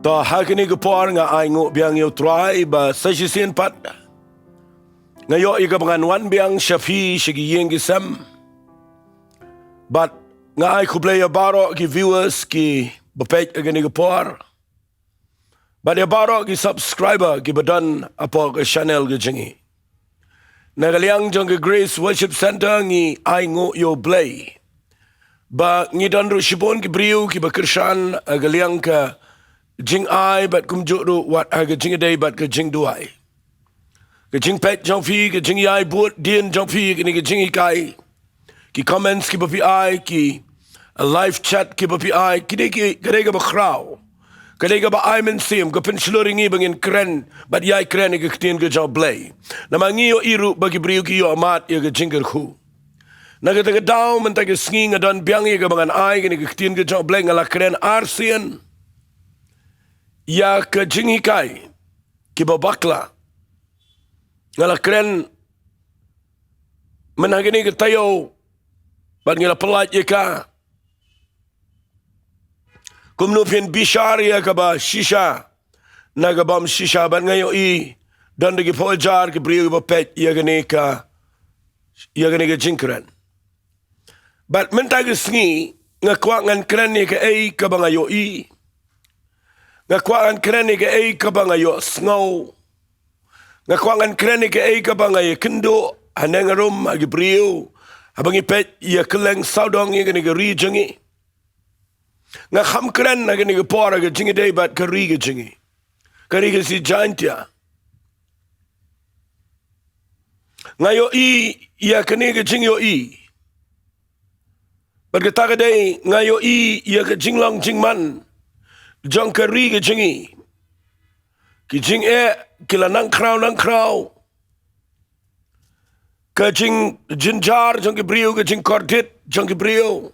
Ta hakini gepor nga ai ngu biang yo trai ba sajisian pat. Ngayo iga banganwan biang Shafi shigi yeng gisam. But nga ai kublaya baro ki viewers ki bapet agani gepor. But ya baro ki subscriber ki badan apa ke channel ke jengi. Nagaliang jong ke Grace Worship Center ngi ai ngu yo Balei. Ba ngi dan ru shibon ki briu ki bakirsan agaliang ka jing ai bat kum juru wat aga jing day bat ke jing duai. Ke jing pet jong fi ke jing ai buat dien jong fi ke ni ke jing kai. Ki comments ki bapi ai ki a live chat ki bapi ai ki de ki kadega ba kraw. Kadega ba ai men sim ke pensluring i bangin kren bat yai kren ke ktien ke jong Balei. Namangi yo iru bagi briu ki yo amat ya ke jing ku. Nagataga daw man taga snging adan biangi ke bangan ai ke ni ke ktien ke jong Balei ngala kren arsian. Ya ke jing kai ki babakla ngala kren menagini ke tayo bat ngala pelat ye ka kumnupin bishar ya ka ba shisha nagabam shisha bat ngayo i dan dagi pojar ke briu ba pet ya gani ka jing kren bat mentag sngi ngakwa ngan kren ni ke ai ka bangayo i ngakwangan kren ke ai ka bangayo sngaw ngakwangan kren ke ai ka bangayo kendo anang rum agi briu abangi pet ya keleng saudong ye ke ri jengi ngakham kren agi ni por agi jingi dei bat ka ri ge jengi ka ri ge si jantia ngayo i ya kene ge jingi yo i bat ka ta dei ngayo i ya ke jinglong jingman jong kari ke jingi ki jing kila nang kraw ke jing jinjar jong ki briu ke jing kordit jong ki briu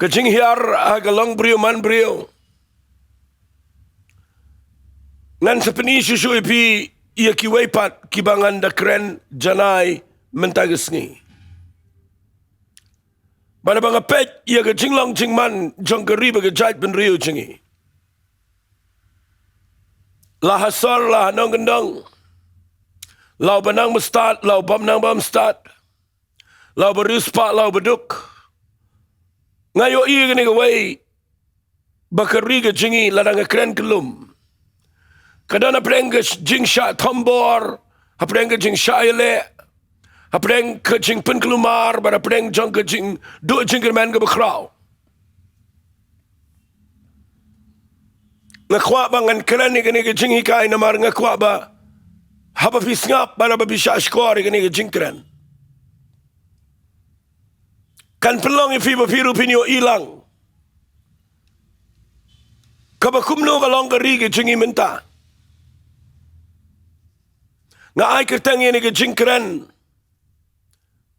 ke jing hiar aga long briu man briu ngan sepeni susu ipi ia ki weipat ki bangan da kren janai mentagesngi Bana banga pet ia ke jinglong jingman jong ke riba ke jait ben riu jingi. La hasar la nong gendong. Lau banang mestad, lau bam nang bam stad. Lau beruspa, lau beduk. Ngayo ia ke ni ke wei. Bakari ke jingi ladang ke keren kelum. Kadana preng ke jing syak tombor. Hapreng ke jing syak elek. Apreng ke jing pen kelumar, bar apreng jong ke jing duk jing ke man ke bekraw. Ngakwa bangan keren ni ke jing hikai namar ngakwa ba. Haba fisngap bar ba bisa skor ke jing keren. Kan pelong ifi ba firu pinyo ilang. Kabakumno kalong ke ri ke jing imenta. Nga ai kertang ni ke jing keren.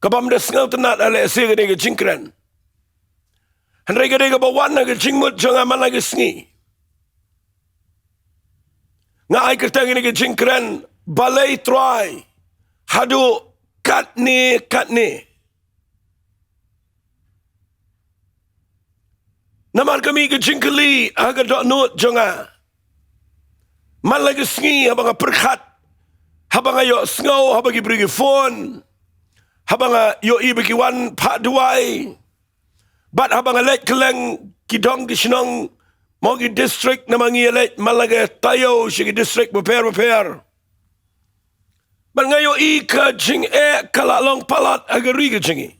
Kabam da sengal tenat ale sege de jing kren. Henry ge de bawan na ge jing mut jong aman lagi sngi. Nga ai kertang ni ge jing kren Balei Trai. Haduh Katne Katne. Namar kami ge jing keli aga dok nut jonga. Man lagi sngi abang perkhat. Habang ayo sngo habang beri phone. Habang yo bagi wan pak duai. Bat habang let keleng kidong di senong mogi district namangi let malaga tayo sigi district beper. Bat ngayo ka jing kalak long palat agari ke jingi.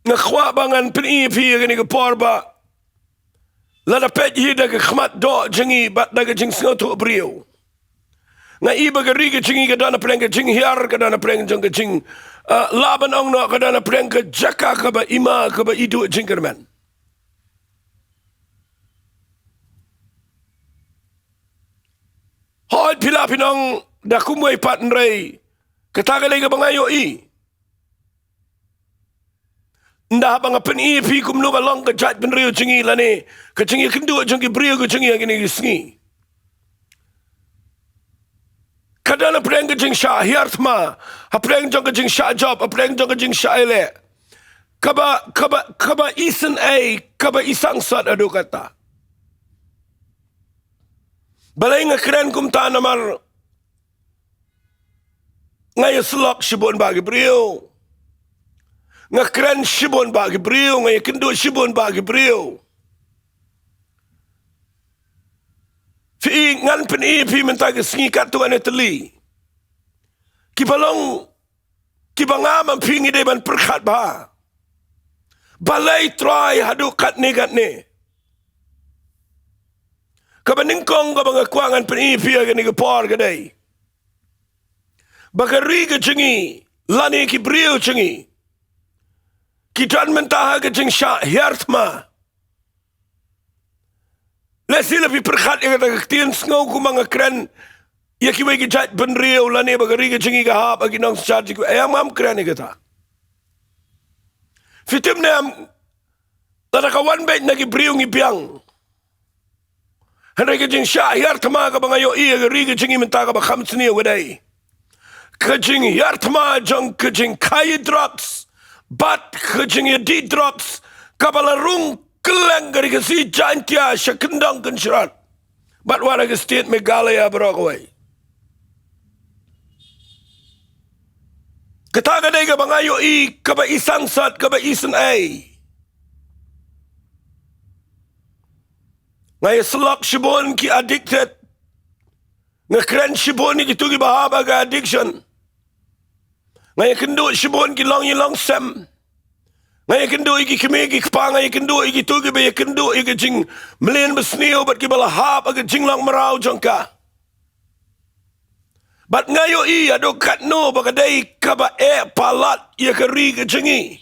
Ngakhwa bangan peni pi gani ke porba. Lada pet hida ke khmat do jingi bat daga jing sngo tu brio. Nga iba ke ri ke jingi ke dana preng ke jing hiar ke dana preng jong ke jing laban ong no ke dana preng ke jaka ke ba ima ke ba idu jing kerman. Hoi pila pinong da kumway paten rei ketagalay ke bangayo i. Nda habang apen i pi kumno ka long ke jat ben rio jingi lani ke jingi kendu jong ke brio ke jingi agini sngi. Kadana preng ke jing sya hiar thma, ha preng jong ke jing sya job, ha preng jong ke jing sya ele. kaba isen kaba isang sat adu kata. Balai ngakren kum ta namar ngay slok shibon bagi brio. Ngakren shibon bagi brio, ngay kendo shibon bagi brio. Fi ngan pen pi mentagi sengikat tu ane teli. Kibalong kibangam ang pingi de ban perkat ba. Balei Trai Haduh Katne Katne. Kabaningkong kabangakwangan pen-ipi agani kapor kadai. Bakari ka chingi, lani ki brio chingi. Kitan mentaha ka ching sya hiertma. Lesi lebih perkat yang kata ketien sengau kumang keren. Ya kiwai ki jat benrio lani bakari ka chingi kahap agi nong sya jiku. Ayam am keren ni kata. Fitim na lada kawan bait na ki brio ngi piang. Henry kajing syahir tama ka bangayo iya gari kajing imenta ka ba khamsni wadai. Kajing yar tama jang kajing kai drugs bat kajing di drugs kabalarung keleng gari kasi jantia syakendang kensyrat. Bat wala ka state Meghalaya barokaway. Kataga day ka bangayo ka ba isang sat ka ba isan ay. Ngay selak shibon ki addicted. Ngakren shibon ni kitu ki bahaba ka addiction. Ngay kendo shibon ki long sem. Ngay kendo iki kime ki kpanga iki kendo iki tu ki be kendo iki jing melen besneo bat ki balahap aga jing lang marau jangka. Bat ngayo ado katno bakadai kaba palat ia kari ke jingi.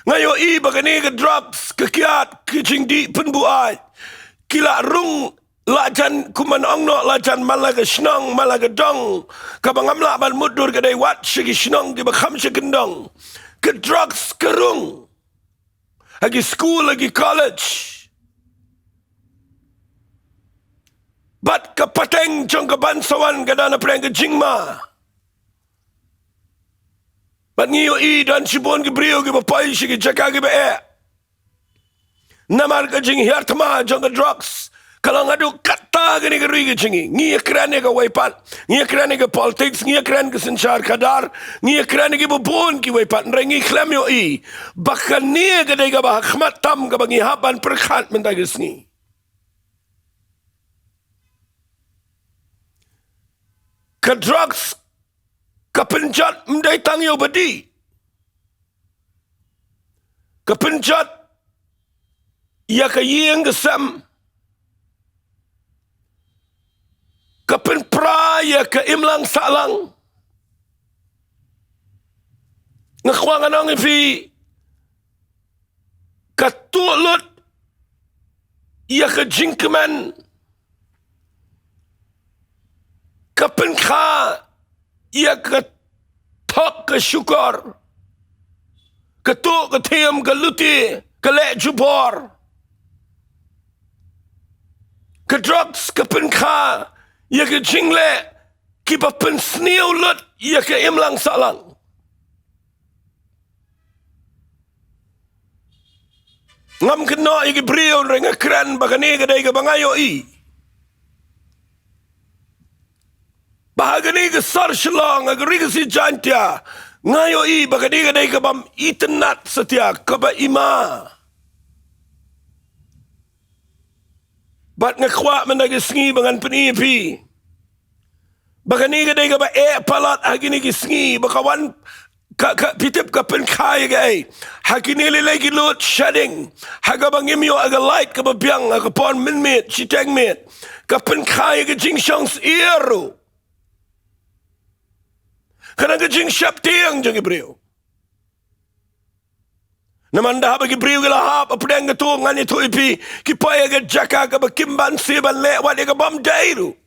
Ngayo bagani ke drugs ke kiat ke jing di penbuat. Kila rung lajan kuman ongno lajan malaga shnong malaga dong. Kabangamla ban mudur kadai wat shigi shnong ki bakham shikendong. Ke drugs ke rung. Lagi school lagi college. Bat kapateng jong kebansawan kadana preng ke jingma. Bat ngiyo dan sibon ke brio ke bapai shigi jaka ke be. Namar ke jing hiartma jong ke drugs. Kalau ngadu kata ke ni ke ri ke jingi. Ngiya kerane ke waipat. Ngiya kerane ke politics. Ngiya kerane ke sensyar kadar. Ngiya kerane ke bubun ke waipat. Nrengi klem yo Bahkan niya ke day ke bahakmat tam ke bangi haban perkat mentah ke sengi. Ke drugs kepenjat mendai tangyo badi. Kepenjat ia ke yeng kesam. Kepenpra ia ke imlang salang. Ngekwangan ang ifi ketulut ia ke jingkeman. Kepenkha ia ketok ke syukur. Ketuk ke tiam ke luti ke lek jubor. Ke drugs kepenkha ia ke jingle ki bapen sniu lut ia ke imlang salang. Ngam kena iki brio renga keren bagani ke dai ke bangayo Bahagani ke sar shalong agari ke si jantia ngayo bagani ke dai ke bam itenat setia ke ba ima. Bat ngakwa menagi sengi bangan penipi. Bagani ke dai ke ba palat agini ke sengi bakawan pitip ka penkai ke hakini lagi load shedding hagabang imyo aga light ke babiang aga pon minmit chiteng mit ka penkai ke jingshangs iero. Karena kejing siap tiang jang Ibreu. Namanda bagi Ibreu gelahap apa yang ketua ngani tu ipi kipaya ke jaka ke bakimban siban lewat ke bam dairu.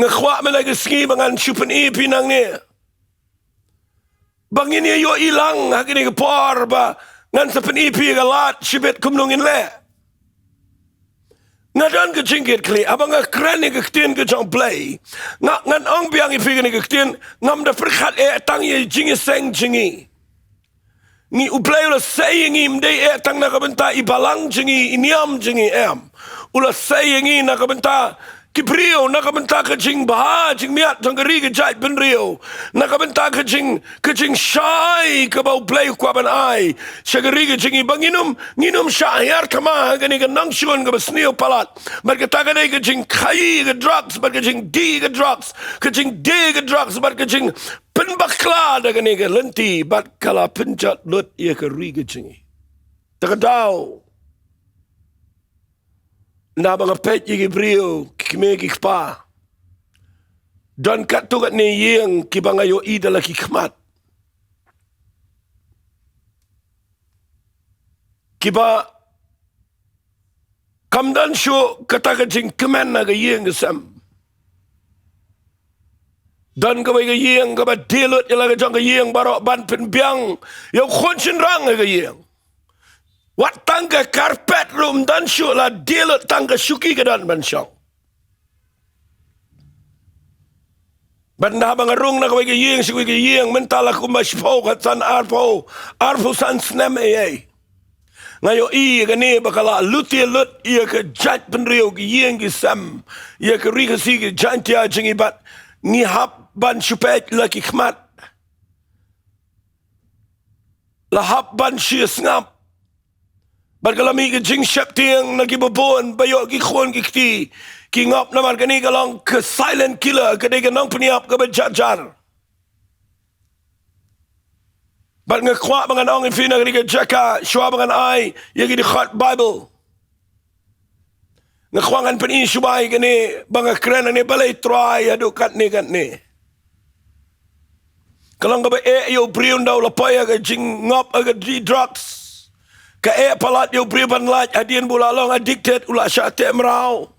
Ngkhwa melagi sengi bangan syupen ipi nang ni. Bang ini yo ilang hakini ke por ba ngan sepen ipi ke lat sibet kumnungin le. Ngadan ke jingkit kli abang keren ni ke ketien ke jong play ngan ong biang ifi ni ke ketien ngam da perkhat tang ye jingi seng jingi ni uplay ula saying im dei tang na kabenta ibalang jingi iniam jingi ula saying na kabenta Kibrio nakabenta ka jing baha jing miat jang gari ke jait ben rio nakabenta ka jing shy ka bau play kwa ban ai shagari ke jing banginum nginum syahir kama gani ka nang shun ka basnio palat bar ka ta ka dai ka jing khai ka drugs bar ka jing d ka drugs ka jing d ka drugs bar ka jing pen bakla da gani ka lenti bar kala penjat lut ia ka ri ka jing takadau na bang pet yi brio kime ki kpa don kat tu kat ne yeng ki bang ayo i dala ki khmat ki ba kamdan sho kata ka jing kemen na ga yeng sam don ka ba ga yeng ka ba delut ya la ga jang ga yeng barok ban pen biang yo khon chin rang ga yeng wat tangga karpet room dan syuk la delut tangga syuki ke dan ban syok. Banda bang arung na kawai ke yeng syuk ke yeng mentala kumashpo katan arpo san snem ngayo i ke ne bakala luti lut ia ke jat penrio ke yeng ke sam ia ke ri ke si ke jantia jingi bat ni hap ban syupet laki khmat la hap ban syus ngap Barkalami ke jing syap tiang na kibobon bayok ki khon ki kti ki ngap na markani kalong ke silent killer ke de nang peniap ke bejar-jar. Bar ngakwa bangan ong infina ke jaka shwa bangan ai ye ki khat Bible. Ngakwangan pen shubai ke ne banga kren ne Balei Trai Haduh Katne Katne. Kalong ke yo briun daw lapaya ke jing ngap ke drugs. Ka palat yo priban laj adien bulalong addicted ula syate merau.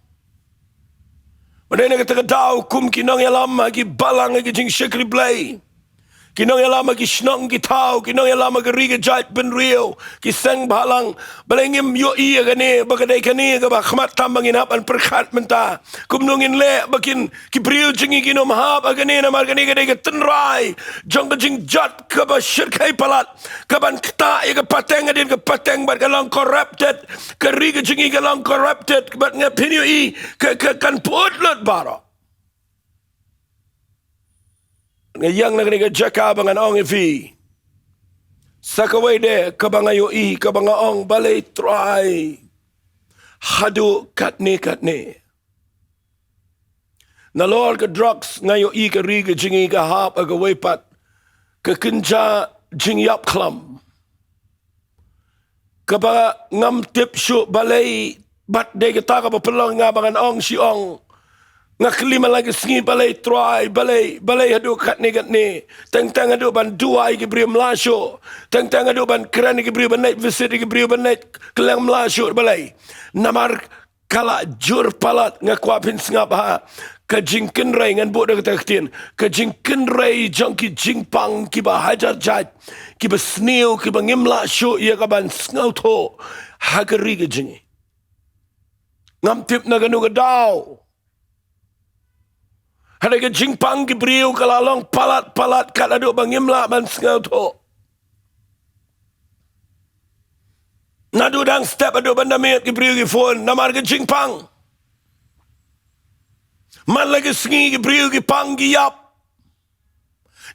Madene kata dau kum kinong ya lama ki balang ki jing shekri play. Kinong ya lama ki snong ki tau kinong ya lama ki riga jait ben rio ki seng balang balengim yo iya gane bagadai kani ka ba khmat tambangin hap an perkhat menta kum nungin le bakin ki brio jingi kinom hap agane na mar gane gane ka tenrai jong ka jing jat ka ba shirkai palat ka ban kta ya ka pateng adin ka pateng bar ka long corrupted ka riga jingi ka long corrupted bat ngapin yo i ka kan putlut baro ngayang na kaniga jaka bangan ong ifi sakaway de kabangayo i kabangaong Balei Trai Haduh Katne Katne nalor ka drugs ngayo i ka riga jingi ka hap aga wepat ka kinja jing yap klam kaba ngam tip shu balay bat de ka ka papelong nga bangan ong si ong ngaklima lagi sengi Balei Trai balai Haduh Katne Katne tang adu ban duai ke beri melasyo tang adu ban keren ke beri banait visit ke beri banait kelang melasyo balai namar kala jur palat ngakwapin sengap ha ka jingken rai ngan bu dak taktin ka jingken rai jangki jingpang ki ba hajar jat ki ba sneu ki ba ngimla syo ia ka ban ngau tho hagari ke jingi ngam tip na ganu ga dau Ada ke jingpang ki beriu kalalong palat kat aduk bangimla ban sengau to. Nadu dang step aduk banda miat ki beriu ki phone namar ke jingpang. Man lagi sengi ki beriu ki pang ki yap.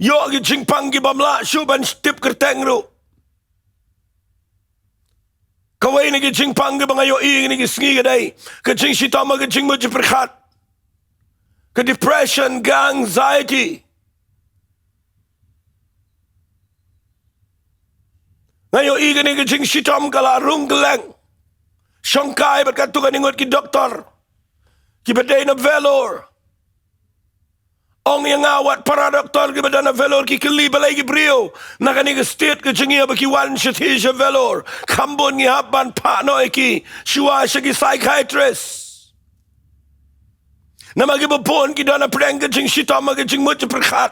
Yo ki jingpang ki bamla syu ban stip kerteng ru. Kawai ni ki jingpang ki bangayo i ni ki sengi ke dai. Ke jing sitama ke jing muji perkhat. Ke depression, ke anxiety. Ngayon, ikan ni ke jing sitom kala rung geleng. Syangkai berkatu kan ingat ki doktor. Ki badai na velor. Ong yang awat para doktor ki badai na velor ki keli balai ki brio. Nakan ni ke state ke jingia baki wan shatisha velor. Kambun ni haban pak no ki. Syua syaki psychiatrist. Nama ke bepon ki dana preng ke jing sitom ke jing mut perkhat.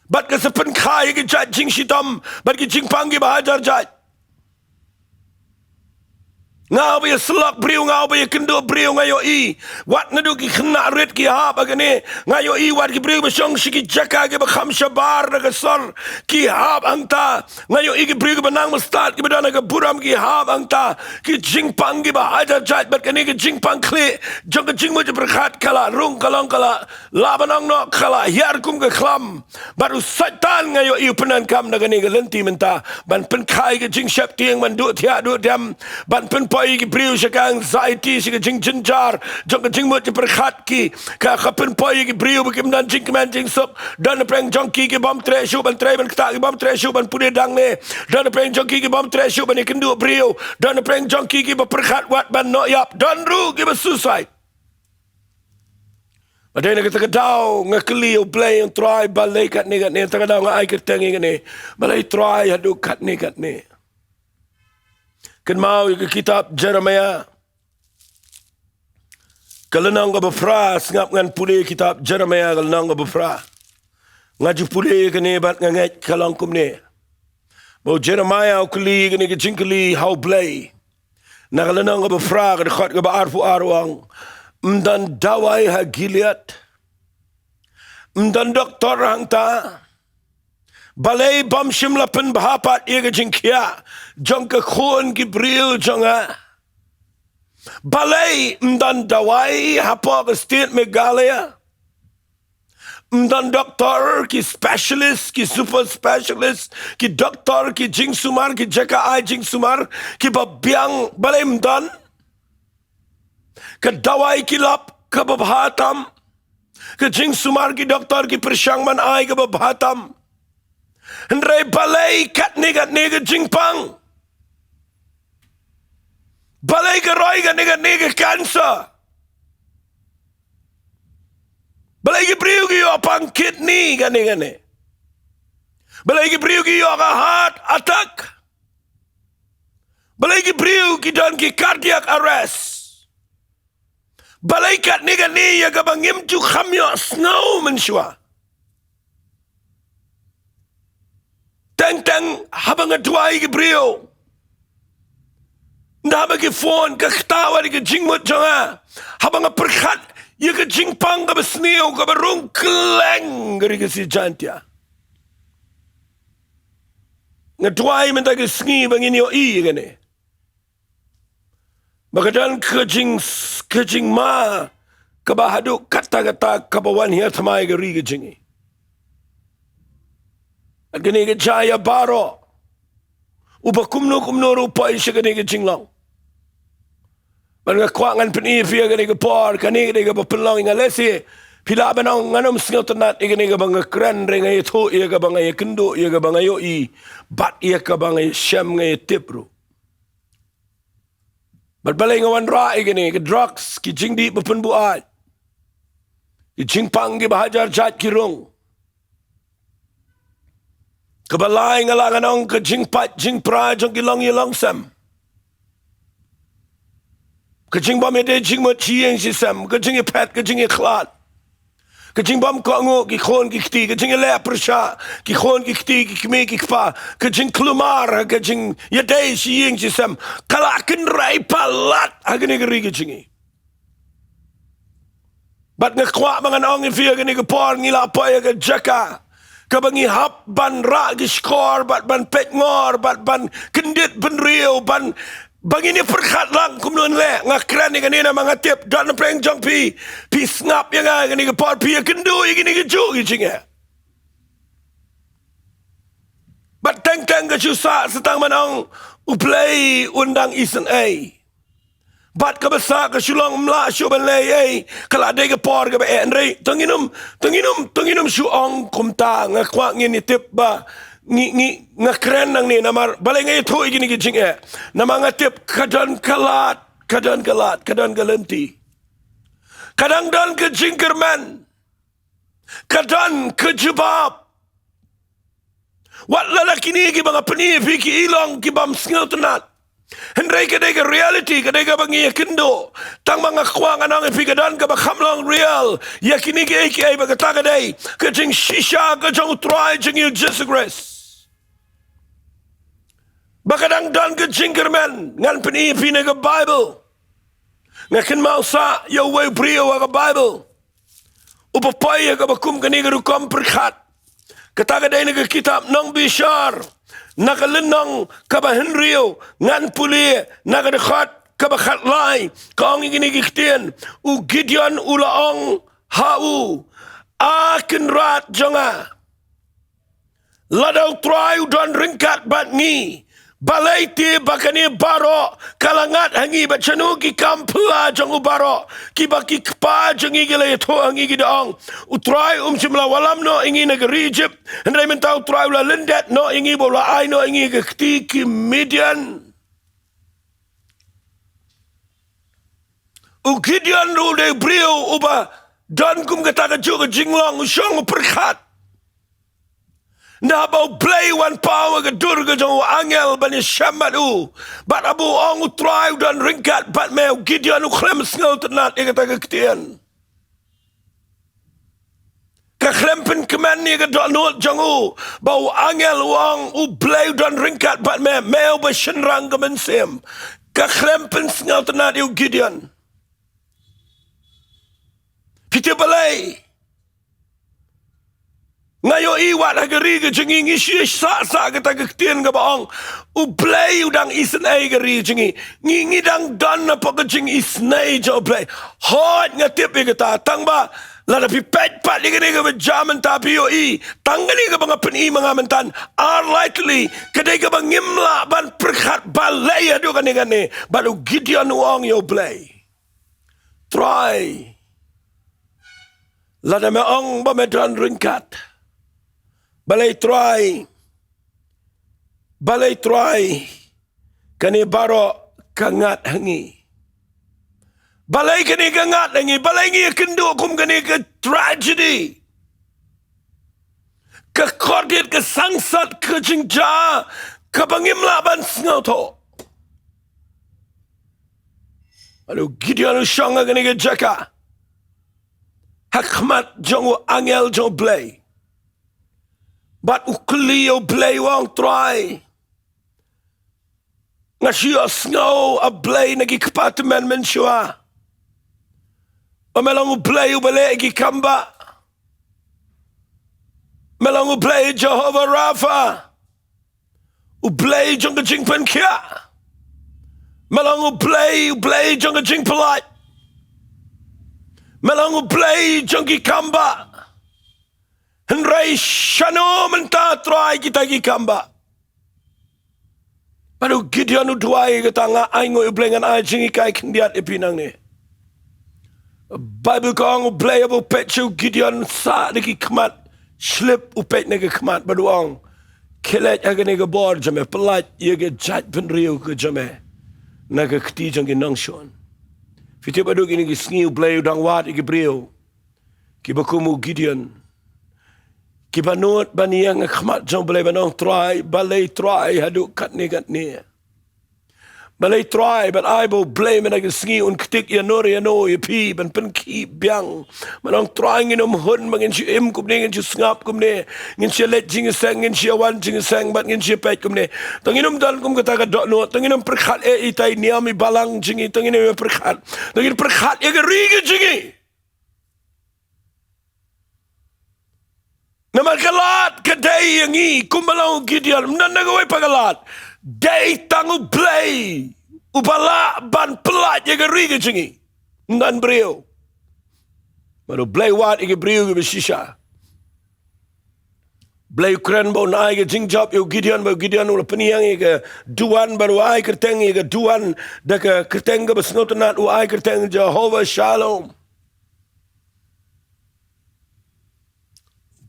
Bat ke sepen khai ke jat jing sitom bat ke jing pang ki bahajar jat. Ngau ba selak beriu ngau ba kendo beriu ngayo i wat nadu ki khna red ki ha ba gane ngayo i wat ki beriu ba shong shiki jaka ge ba kham shabar na sor ki ha angta ngayo i ki beriu ba nang mustad ki badana ga buram ki ha angta ki jingpang ki ba aja jat bat kane ki jingpang kle jong jing mo je berkhat kala rung kalong kala labanang no kala hiar kum ke khlam baru satan ngayo i penan kam na gane ga lenti menta ban pen khai ke jing shap tiang man du thia du dam ban pen pai ki beriu shaka anxiety shaka jing jinjar jong jing mo je berkhat ki ka khapen pai ki beriu ba kim dan jing man jing sop dan preng jong ki bom tre shu ban tre ban kta ki bom tre shu ban pude dang ne dan preng jong ki bom tre shu ban ikendu beriu dan preng jong ki ba berkhat wat ban no yap dan ru ki ba suicide. Padahal kita kedau ngakeli Balei Trai Balei Katne Katne terkadang ngai ketengi kene Balei Trai Haduh Katne Katne. Kan mau ke kitab Jeremiah. Kalenang ka befra ngap ngan pule kitab Jeremiah kalenang ka befra. Ngaju pule kene bat ngangat kalangkum ne. Bau Jeremiah ukeli kene ke jingkeli hau Balei. Na kalenang ka befra ka dekat ka ba arfu arwang. Mdan dawai ha Gilead, mdan doktor hangta, balai bam shimlapen bahapat iga jingkia, jong ke khun ki bril jonga, balai mdan dawai hapa ke state Meghalaya, mdan doktor ki specialist ki super specialist ki doktor ki jing sumar ki jaka ai jing sumar ki babiang balai mdan. Kedawai kilap ke babhatam ke jing sumar ki doktor ki persyang man ai ke babhatam hendrai balai katne katne ke jingpang balai ke roi katne katne ke kanser balai ke beriu ki yo pang kidney katne katne balai ke beriu ki yo ka heart attack balai ke beriu ki dan ki cardiac arrest. Balai Katne Katne ya kabangim tu khamyo snow menshwa. Tang tang habang adwai ke brio. Naba ke phone ke ktawa ke jingmut jonga. Habang perkhat ya ke jingpang ke besneo ke berung kleng geri ke si jantia. Ngadwai menta ke sngi bangin yo I kene. Bagadan kejing ma kabahadu kata-kata kabawan hiya thamai gari kejingi. At gani ke jaya baro. Uba kumno rupai siya gani kejing lang. Mga kwangan penifiya gani ke por, kani gani ke papenlang inga lesi. Pila banang nganom singaw tanat gani ke banga kren ring ay to iya ka banga kendo iya ka banga yo I bat iya ka banga syam ngay tipro. Balai ngawan rai gini ke drugs ki jing di bepen buat ki jing pang ki bahajar jat ki rung ke balai ngalangan ong ke jing pat jing pra jong ki long ye long sam ke jing bam ye jing mo chieng si sam ke jing ye pat ke jing ye klat ke jing bam ko ngo ki khon ki kti ke jing ye le persha ki khon ki kti ki kme ki kpa ke jing klumar ke jing ye dei si yeng si sam kala ken rai palat agni geri ke jingi bat ngakwa mangan ong ifia gani ke por ngila pa ya ke jaka ke bangi hap ban ra ki skor bat ban pet ngor bat ban kendit ben riu ban bagi ni perkhat lang kumnon le ngakran ni kanina mga tip dan preng jong pi snap yang nga gani ke por pi kendu gini ke ju gi jinga bat tang tang ke susah setang manong uplay undang isen ai bat ke besar ke sulong mla syu ban le ai kala de ke por ke enrei tanginum syu ong kumta ngakwa ngini tip ba ngakren nang ni namar balai ngai thu gini ki jinge namanga tip kadan galenti kadang dan ke jingkerman kadan ke jebab wat lalaki ni ki banga peni ki ilong ki bam sngel tenat hendrai ke dega reality ke dega bangi kendo tang mga kwang anang ipigadan ka bakhamlang real yakini ke aka bagataga day ke jing shisha ke jong try jing you disagress Bakadang dan ke jingkerman ngan penipi na ke Bible. Ngakin mau sa yo way brio ke Bible. Upapaya ke bakum kani ke rukam perkat. Kataga day na ke kitab nong bishar. Nakalenong kabahenrio ngan puli nakadekhat kabakhat lai kaong ingini giktian u Gideon ulaong hau akin rat jonga ladau trai udon ringkat bat ngi balai ti bakani baro kalangat hangi bacanu ki kampla jong baro ki baki kpa jong igile to hangi gidong utrai jumla walam no ingi negeri Egypt hendai mentau trai ula lendet no ingi bola ai no ingi ke ki Midian u Gideon ru de brio uba dan kum kata juga jinglong usyong perkat na bau play one power ke durga jong angel bani shamadu bat abu ong utrai dan ringkat bat meu Gideon u krem snel tenat e kata ketian ka krempen keman ni ke dot not jong u bau angel wong u play dan ringkat bat meu ba shenrang ke mensem ka krempen snel tenat e Gideon kita balai ngayo iwat hagari ke jengi ngisi sa kita kektian ke baong u play udang isnai gari jengi ngi dang dan apa ke jeng isnai jo play hot ngatip ke ta tang ba la da pi pet pat ni ke berjaman tapi yo tang ni ke bang pen mangamentan are likely kedai ke bang ngimla ban perkat balai adu kan ni baru Gideon wong yo play try la da me ong ba medan ringkat Balei Trai kani baro kangat hangi balai kani kangat hangi balai ngi kendo kum kani ke tragedy ke kordit ke sangsat ke jingja ke bangimla ban snau to alu Gideon shanga kani ke jaka hakmat jongo angel jong blay bat uklio blay wang try ngasio snow a blay nagi kapatman menshua o melangu blay u bale gi kamba melangu blay Jehovah Rapha u blay jong jing pen kia melangu blay jong jing polite melangu blay jong gi kamba Henry shano menta try kita gi kamba. Paru Gideon uduai kata nga aingo iblengan ajing ikai kendiat ipinang ni. Bible kong ublay abu pechu Gideon sa deki kemat slip upet nege kemat baduang kelet aga nege bor jame pelat yege jat penriu ke jame naga keti jang gi nangshon. Fiti badu gini gi sngi ublay udang wat igi brio ki bakumu Gideon kibanut baniyang khmat jong balei trai haduh katne katne balei trai but I will blame and I can sngi un ktik ya no ya pi ban pen ki biang manong try nginom hun mangin si im kum ne ngin si ngap kum ne ngin si let jing sang ngin si wan jing sang bat ngin si pet kum ne tanginom dan kum kata ka dot no tanginom perkhat e itai niami balang jingi tanginom perkhat tangin perkhat ya gari jingi Namal kalat kadai yang kumbalang Gideon nan nagawai pagalat day tangu play ubala ban pelat ya gari jingi nan brio baru play wat igi brio gi shisha play Ukraine bo na igi jing job yo Gideon ula peniang igi duan baru ai kerteng igi duan daka kerteng ga besnotanat u ai kerteng Jehovah Shalom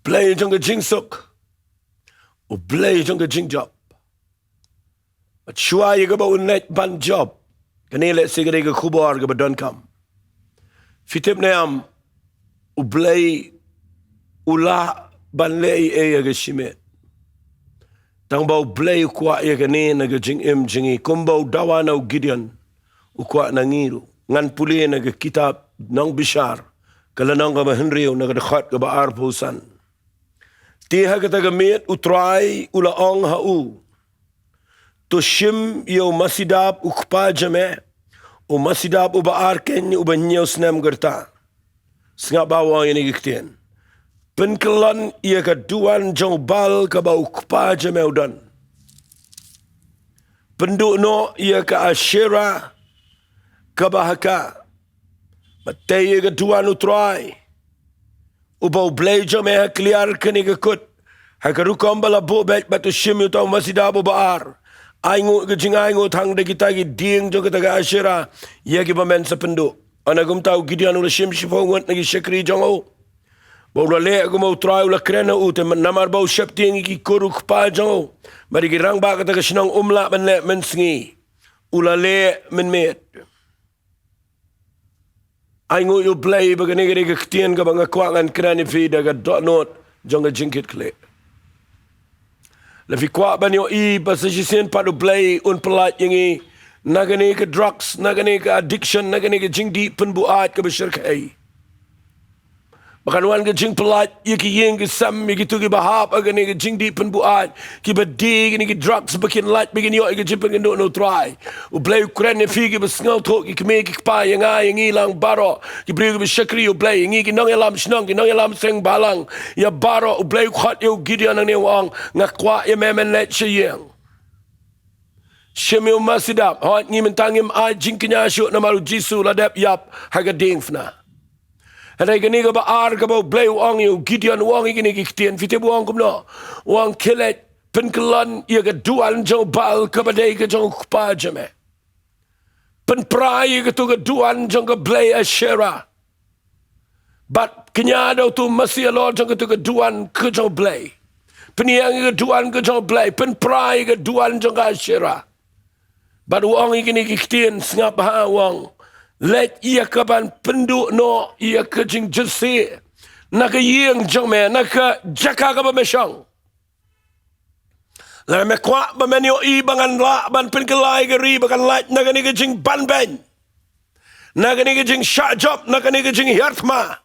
Play jong jing sok, u play jong jing job. But shua ye gaba unet ban job. Kani let sigare ga kubar ga badon kam. Fitip neam u play ula ban lei e ga shimet. Tang bau play kwa ye ga ne na ga jing jingi kumbau dawa na Gideon u kwa na ngiru ngan puli na ga kitab nong bishar kala nong ga Henry na ga khat ga ba arpusan. Tiha kata gamit utrai ula ong hau. Tushim yo masidab ukpa jame. O masidab uba arken uba nyaw senam gerta. Sengap bawang ini giktian. Penkelan ia keduan jong bal ke bau ukpa jame udan. Penduk no ia ke asyira ke bahaka. Matai ia keduan utrai. Ubau blay jame kliar keni kekut. Hakarukam bala bobek batu shim yu tau masidab uba ar. Aingu ke jing aingu thang de kita ki ding jong kita ke asyira. Ia ki pamen sependuk. Anagum tahu gidian ula shim shifongot nagi syakri jong o. Bau le aku mau try ula krena u te namar bau syap ting ki kuruk pa jong o. Mari ki rang ba kata ke sinang umla men le men sengi. Ula le men met. Aingu yu play bagani gari ke ketien ke banga kuangan kreni fi daga dot note jong ke jingkit kle. Lefi kuat banyo I pasajisen padu play un pelat yengi. Nagani ke drugs, nagani ke addiction, nagani ke jing di penbuat ke bersyirkai. Bahkan wan ke jing pelat, ia ki yeng ke sam, ia ki tu ki bahap, agani ke jing di penbuat, ki badi, gini ki drugs, bakin lat, bakin yo, ia ki jing pengenduk no try. Ublay Ukraine ne fi ki besngal tok, ki keme ki kpa, yang ay, yang ilang baro, ki beri ki bersyakri ublay, yang ki nong elam senang, ki nong elam seng balang, ia baro, ublay khat yo gidian ang niwang, ngakwa ia memen let syayang. Shemil masidap, hot ngi mentangim ay jing kenya syuk na maru jisu ladap yap, haga ding fna. Hadai gani ka ba ar ka ba blay wang yu gidian wang igini kiktian fite buang kumno. Wang kilet penkelan ia ka duan jong bal ka ba day ka jong kupa jame. Penprai ka tu ka duan jong ka blay asyera. Bat kenya daw tu masih alor jong ka tu ka duan ka jong blay. Peniang ka duan ka jong blay. Penprai ka duan jong ka asyera. Bat wang igini kiktian sengap ha wang. Let ia kaban penduk no ia kejing jesi nak yeng jong me nak jaka ka ba mesang la me kwa ba menyo I bangan la ban penkelai geri bakan light nak ni kejing ban ben nak ni kejing shot job nak ni kejing hirtma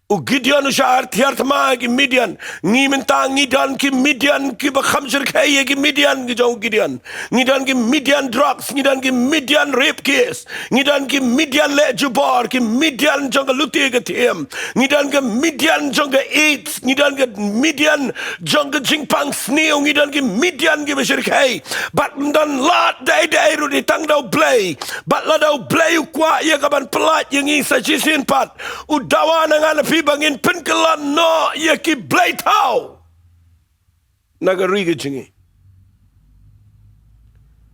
u gideon shart hirtma ki midian ngi mentang ngidan ki midian ki ba khamsir khaye ki midian ki jong gideon ngidan ki midian drugs ngidan ki midian rape case ngidan ki midian le jubar ki midian jong luti ke tem ngidan ki midian jong AIDS ngidan ki midian jong jingpang sneo ngidan ki midian ki bashir khai bat dan lat dai dai ru di tang dau play bat la dau play kwa ia kaban pelat yang i sajisin pat udawa nangan fi bangin penkelan no ia ki blay tau nagari ke jingi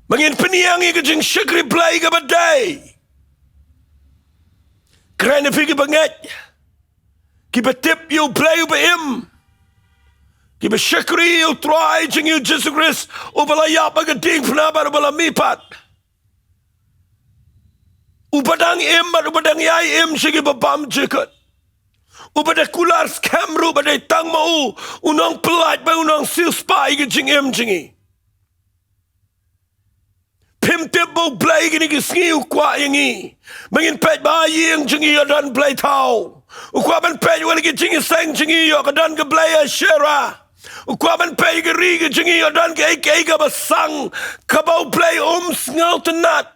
bangin peniang ia ke jing syakri blay ke badai kerana fi ki banget ki betip yu blay yu beim ki besyakri yu try jing yu Jesus Christ ubala yap agading penabar ubala mipat ubadang im bat ubadang yai im sigi babam jekat ubada kular scam ru badai tang mau unang pelat ba unang sil spy ke jing em jingi pim tip bo blay gini ke sngi ukwa yangi bangin pet ba yeng jingi adan blay tau ukwa ban pet wala ke jingi sang jingi yo adan ke blay asyera ukwa ban pet ke ri ke jingi adan ke ke basang kabau blay sngal tenat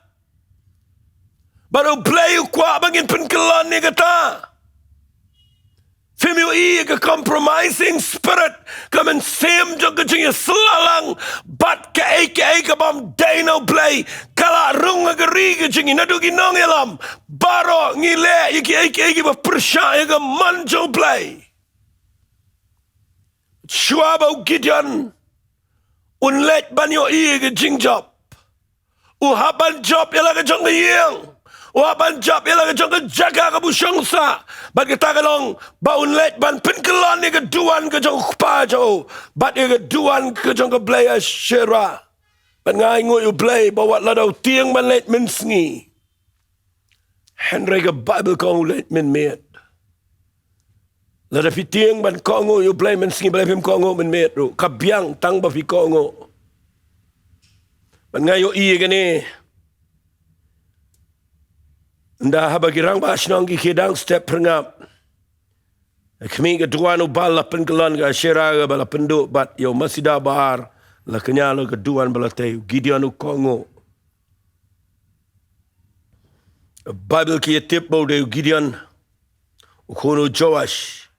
baru blay ukwa bangin penkelan ni kata Femio I ke compromising spirit come and same jong ke jing selalang bat ke bam dino play kala rung ke ri ke jing nadu ki nong elam baro ngile iki ba persya ke manjo play Shuaba Gideon unlet banyo I ke jing job uhaban job yala ke jong ke yeng Waban jap ialah kejong ke jaga ke busyangsa. Bat kita kalong baun let ban penkelan ni keduan kejong kupa jauh. Bat ia keduan kejong ke belaya syera. Bat ngai ngui u belay bawa ladau tiang ban let min sengi. Henry ke Bible kau let min met. Lada fi tiang ban kau ngui u belay min sengi belay pim kau ngui min met ru. Kabiang tang ba fi kau ngui. Bat ngai u iya ke ni. Nda habagi rang ba snong ki kedang step perngap. Kami ke tuan ubal la penkelan ke syera ke bala penduk bat yo masih dah bahar La kanya lo keduan balatay Gideon u kongo. Bible ki tip bo de Gideon u kono Joash.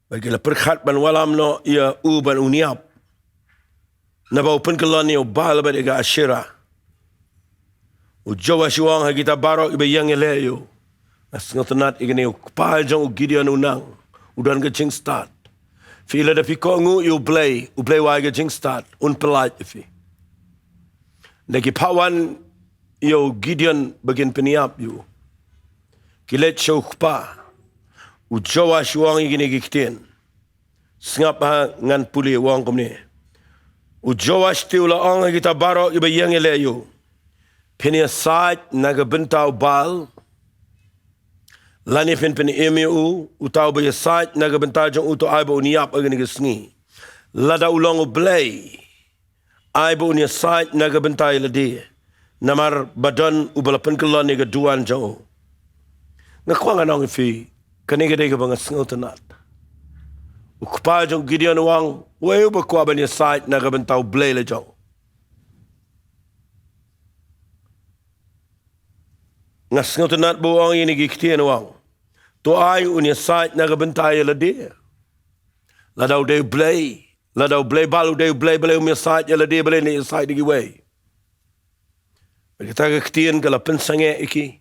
Bagi la perkhat ban walam no ia u ban uniap. Na ba open kelani u bal ba de ga Ashera. U Joash wang ha kita barok ibe yang eleyo. As ngotenat igene u pa jong u Gideon unang. Udan ke jing start. Fila da piko ngu u play wa ke jing start un pelat fi. Lagi pawan yo Gideon bagin peniap you. Kilet show pa. U Joash wang igene gikten. Sngap ha ngan puli wang komne. U Joash tiula ang kita barok ibe yang eleyo. Penia side naga bentau bal. Lani fen pen emu utau ba site naga bentau jong uto ai ba uniap agani gesngi. Lada ulong u blay. Ai ba unia site naga bentau ladi. Namar badan u balapan kelon ni gaduan jong. Ngakwang anong fi kaniga de bang sngo tanat. U kpa jong Gideon wang weu ba kwa ba ni site naga bentau blay le jong. Ngasngo tanat bo ang ini giktian wang. To ai unia site naga bentai la de. La dau de blay. La dau blay balu de blay blay umia site la de blay ni site gi way. Kita giktian kala pensange iki.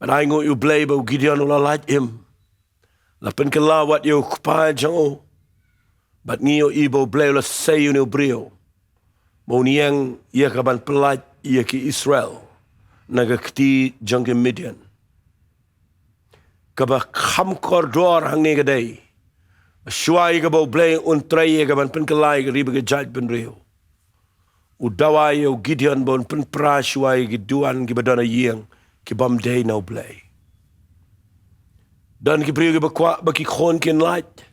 But I ngo you blay bo Gideon la like him. La pen kala wat you kpa jang. But nio ibo blay la say you no brio. Mo niang ia kaban pelat ia ki Israel. Naga kti jang ke Midian. Kaba kham kordor hang ne gadai. Shuai ka bo blay un trai ka ban pen kalai ka riba ka judge ben rio. Udawai o Gideon bon pen pra shuai ki duan ki badana yeng ki bam day no blay. Dan ki brio ki bakwa baki khon kin light.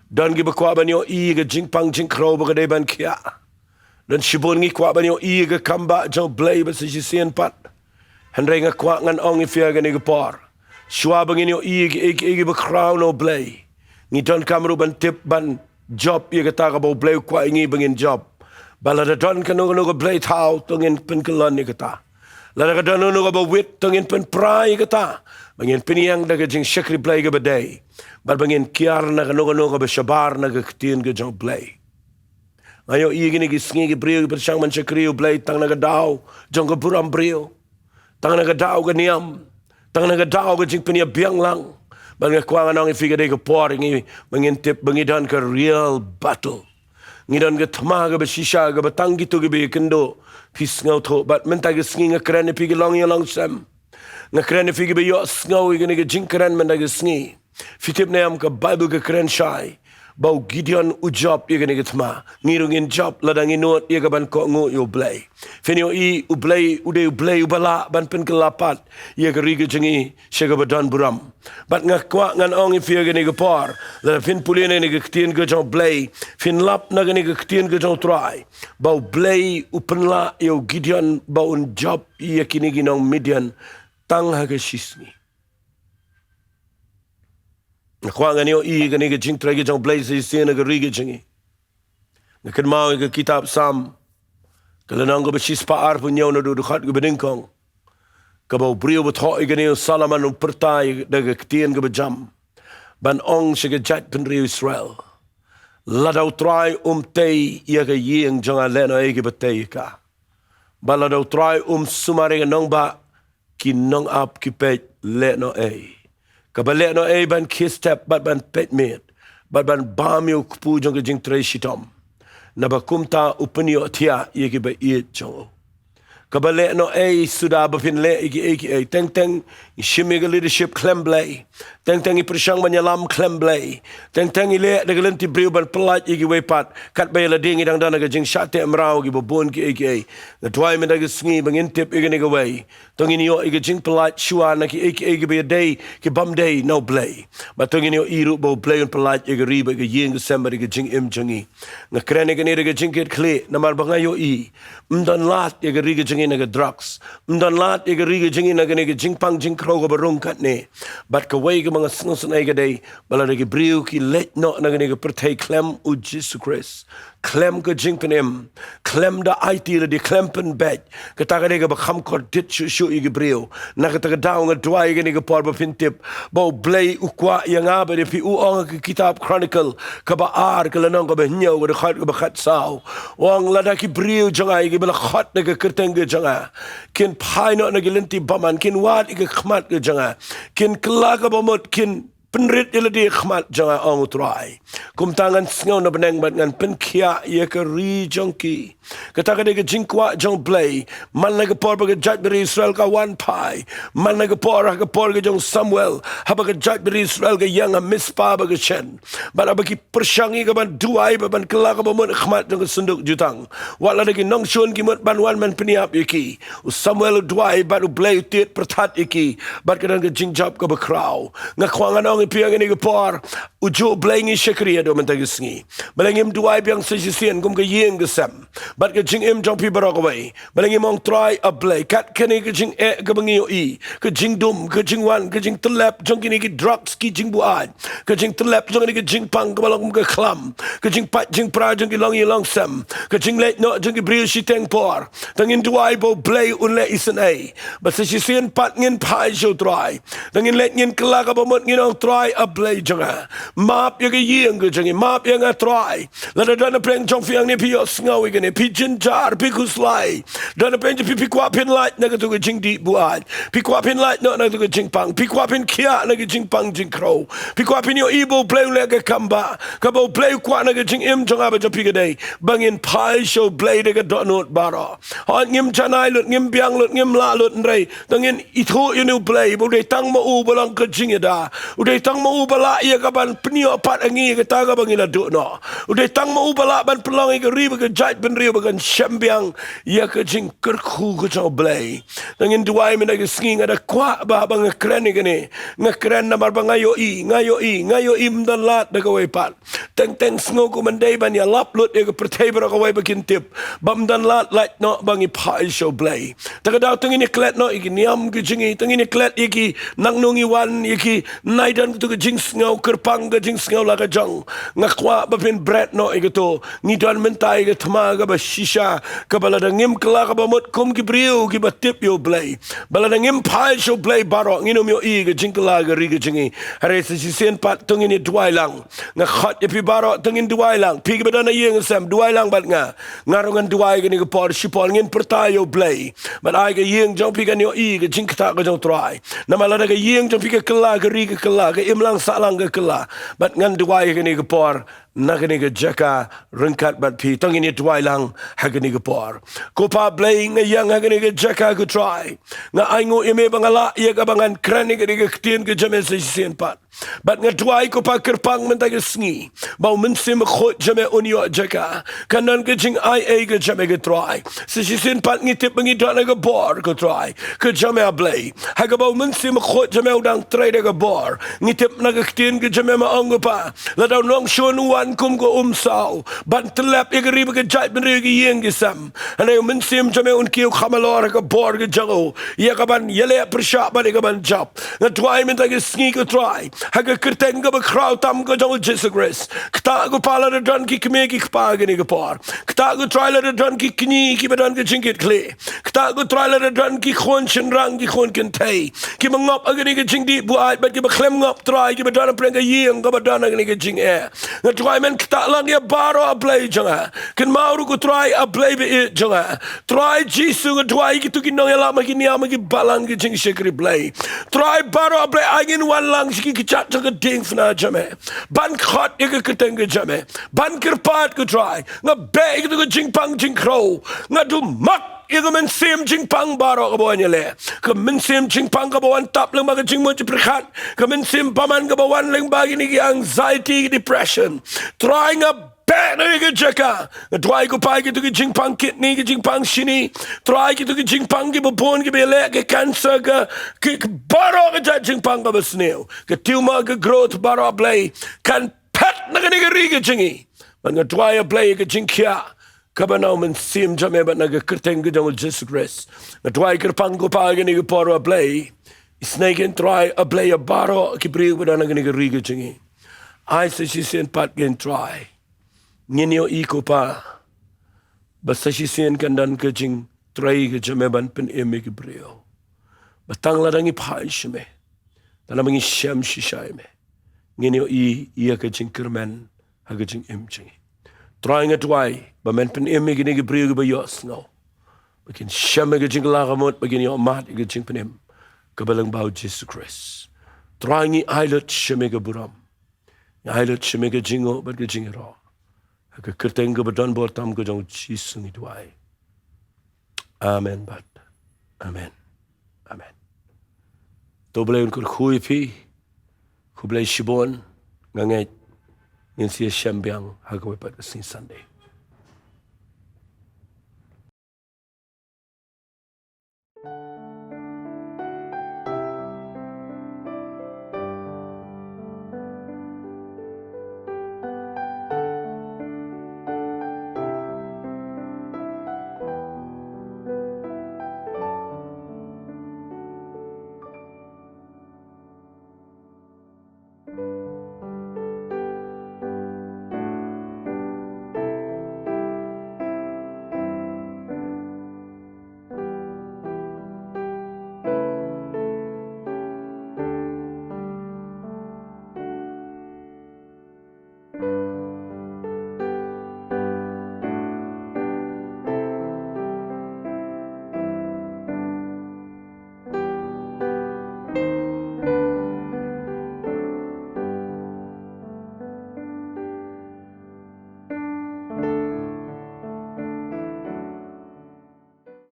Dan ki bakwa ban yo I ka jing pang jing kro ba ka day ban kia. Dan shibon ngi kwa ban yo I ka kamba jang blay ba sa jisien pat. Henry nga kwa ngan ong ifia ka ni ka par. Shua bangin yo igi ba crown o blay. Ngi don kamru ban tip ban job i kata ka ba blay kwa ingi bangin job. Bala da don ka no blay tau tungin pen kalon ni kata. Lada ka don no ba wit tungin pen prai kata. Bangin piniyang da ka jing shakri blay ka ba day. Bal bangin kiar na ka no ba shabar na ka ktiin ka jang blay. Ngayo igi ni gisngi ki brio ki persang man shakri o blay tang na ka daw jang ka buram brio. Tang na ka daw ka niyam. Tang naga daw ka jing pinia biang lang. Bang kwa nang ifiga de ka por ngi mangintip bangidan ka real battle. Ngidan ka tama ka basisha ka batang gitu ka be kendo pis ngau tho bat menta ka sngi nga kran ifiga long yang sam. Nga kran ifiga be yo ngau igani ka jing kran menta ka sngi. Fitip na yam ka Bible ka kran shai. Bau Gideon ujab igani ka tama. Ngirungin job ladang inot iga ban ko ngo yo blay. Fenyo I ublay ude ublay ubala ban pen kelapat ia ka riga jengi siya badan buram. Bat nga kwa ngan ong ifia gani ka par. Lada fin pulina ni ka ktien ka jang blay. Fin lap na gani ka ktien ka jang try. Bau blay upenla yo Gideon bau un job ia kini ginong Midian tang haga shisni. Kwa ngani yo I gani ka jing try ka jang blay sa isiya na ka riga jengi. Nga mau ka kitab Sam. Kalau nang ko besis paar punyaw na dudukhat ko bedingkong. Kabaw brio betho igani Salaman pertai daga ktien ko bejam. Ban ong siya jat penrio Israel. Ladaw try tei iya ka yeng jang aleno egi betay ka. Baladaw try sumari nong ba kinong ap kipet leno Kabale no ban kistep bat ban petmet. Bat ban bam yo kupu jang ka jing tray shitom. Nabakumta upenyo tia yeki ba iet chong. Kabale no sudah bapin le iki teng shimmiga leadership klemblay. Teng iprishang manyalam klemblay. Teng ile dagalenti brio ban pelat iki wepat kat bay lading idang dana gajing shate amrao gi bobon ki iki. Na twai me daga sngi bangintip iki niga way. Tongin yo iki jing pelat shua na ki iki be a day ki bam day no blay. But tongin yo iru bo blay un pelat iki riba iki yeng December iki jing im jangi. Na krene iki ni daga jing kit kle na mar bangayo I. Mdan lat iki riga jing jengi naga drugs. Mdan lat ega riga jengi naga nega jingpang jingkro ga barung katne. But ka way ga mga snusan ay gaday, bala nega briu ki let no naga nega pertay klem u Jesus Christ. Klem ka jingpenem, klem da IT la di klempen bed. Kataga nega bakam kor dit shu ega briu. Nakataga daw nga duay ga nega por bapintip. Bau blay ukwa yang aba de pi uong ka kitab Chronicle. Ka ba ar ka lanong ka ba hinyaw ka khat ka ba khat sao. Wang lada ki briu janga ega bala khat naga kerteng ga janga. Kin pai no naga linti baman. Kin wat ega khmat ga janga. Kin kelaga bamut kin penrit ila di khmat janga ang utrai. Kum tangan sngaw na beneng bat ngan penkia ia ke ri jongki. Kata ka jingkwa jong blay. Man naga por baga jat beri Israel ka one pai. Man naga por ka jong Samuel. Haba ka jat beri Israel ka yang a mispa baga chen. Bada bagi persyangi ka ban duai ba ban kelaga ba mun khmat jong sunduk jutang. Wala lagi nong shun ki mut ban wan man peniap iki. Samuel duai ba blay tiet pertat iki. Bat ka jingjap ka ba kraw. Ngakwangan piang ini gepor ujo blangi syakriya do mentagi sngi balangim duai piang sejisian kum ke yeng gesam bat ke jing im jong pi barokawai balangim ong try a blay kat kene ke jing e ke bangi i ke jing dum ke jing wan ke jing telap jong kini ke drugs ki jing buat ke jing telap jong kini ke jing pang ke balong ke klam ke jing pat jing pra jong ki long i long sam ke jing let no jong ki briu si teng por tangin duai bo blay unle isen ai bat sejisian pat ngin pai jo try tangin let ngin kelaka bomot ngin ong try a blay janga map ya ke yeng ke jangi map ya nga try la da na preng jong fiang ni pi yo sngaw i ne pi jin jar pi kuslai da na preng pi kwa pin light na ke tu ke jing di buat pi kwa pin light no na tu ke jing pang pi kwa pin kia na ke jing pang jing kro pi kwa pin yo ibo blay le ke kamba ka bo blay kwa na ke jing im jong aba pi ke dai bangin pai show blay de ke dot not bara ha ngim chanai lut ngim biang lut ngim la lut ndrei tangin itho you new blay bo de tang mo u bolang ke jing da udai tang mo ubala ia kaban penio pat angi ke taga bangila do no udai tang mo ubala ban pelong ke riba ke jait ben riba kan syambiang ia ke jing kerku ke jo blay tangin duai mena ke sking ada kwa ba bang keren ni ngakren namar bangayo i mdan lat de ke pat teng sngo ko mandai ban ya lap lut ke pertebra ke bakin tip bam dan lat no bangi pai show blay taga daw tangin klet no iki niam ke jingi tangin klet iki nang nungi wan iki naidan tu ke jing sngaw kerpang ke jing sngaw la ke jong ngakwa ba pin bread no ikato ngidan mentai ke thmaga ba shisha ka bala ngim kla ka ba mot kum ki briu ki ba tip yo blay bala ngim pai show blay baro nginom yo i ke jing kla ke ri ke jingi hare se sen pat tungin ni duai lang ngakhat pi baro tungin duai lang pi ke badana yeng sam duai lang bat nga ngarongan duai ke ni ke por shipol ngin pertayo blay but ai ke yeng jong pi kan yo i ke jing kta ke jong try namala ke yeng jong pi ke kla ke ri ke kla ke imlang salang ke kela bat ngan duai ke ni ke por nakani ke jaka rengkat bat pi tangin ni duai lang hagani ke por ko pa blay nga yang hagani ke jaka ke try nga aingo ime bangala ia ka bangan kran ke tien ke jame se sen pat bat nga duai ko pa kerpang mentag sngi bau mensim khot jame unio jaka kanan ke jing ai ke jame ke try se sen pat ngi tip ngi dana ke bor ke try ke jame blay haga bau mensim khot jame udang try de ke bor ngi tip na ke tien ke jame ma pa la daw nong shon wan kum ko umsaw ban telap igri ke jait ben ri yeng gisam ane mensim jame un kiu khamalor ke bor ke jago ya ka ban yele persha ban ke ban jap na try men tag sngi ke try haga kerteng ke kraw tam ke jong Jesus Christ kta ko pala de don ki kme ki pa ke ni ke por kta ko try la de don ki kni ki ban ke jingit kle kta ko try la de don ki khon chen rang ki khon ken tai ki mangop agni ke jing di buat bat ki klem ngop try ki ban preng ke yeng ke ban agni ke jing e na try men kta lang ya baro a blay janga ken mauru ko try a blay be it janga try jisu ko try ki tu ki nong la ma ki niam ki balang ki jing shekri blay try baro a blay agin wan lang ki chat janga ding fna jame ban khot ye ke teng ke jame ban kirpat ko try nga be ki tu jing pang jing kro nga du mak ika men sim jing pang baro ka bawan yale ka men sim jing pang ka bawan tap lang baga jing mo jiprikhat ka men sim paman ka bawan lang bagi ni anxiety depression trying a bad ika jaka try ko pai ki tu ki jing pang kidney ki jing pang shini try ki tu ki jing pang ki bopon ki bele ke cancer ka ki baro ka jing pang ka basneo ka tumor ka growth baro play kan pet na ka ni ka ri ka jingi man ka try a play ka jing kya Kabanau men sim jame bat naga kerteng ke jangul Jesus Christ. Na tuai kerpang ko pa gani ke poro a play. Snaken try a play a baro ki bri ko dana gani ke riga jingi. Ai sa si sen pat gen try. Nginyo iko pa. Basta si sen kandan ke jing try ke jame ban pen eme ke brio. Batang ladangi pa ishme. Dana mangi syam shishay me. Nginyo iya ke jing kermen ha ke jing em jingi. Trying it why, but men pen eme gini ke brio ke bayos no. Bakin syam ke jing lagamot bagin yo mat ke jing penem. Kabalang bau Jesus Christ. Trying I ailet syame ke buram. Ailet syame ke jingo bat ke jingero. Ke kerteng ke badan bortam ke jang Jesus ni tuai. Amen bat. Amen. Amen. To boleh ukur khui pi. Ku boleh shibon ngangai ngin sia syambiang hagawe pat ke Sunday.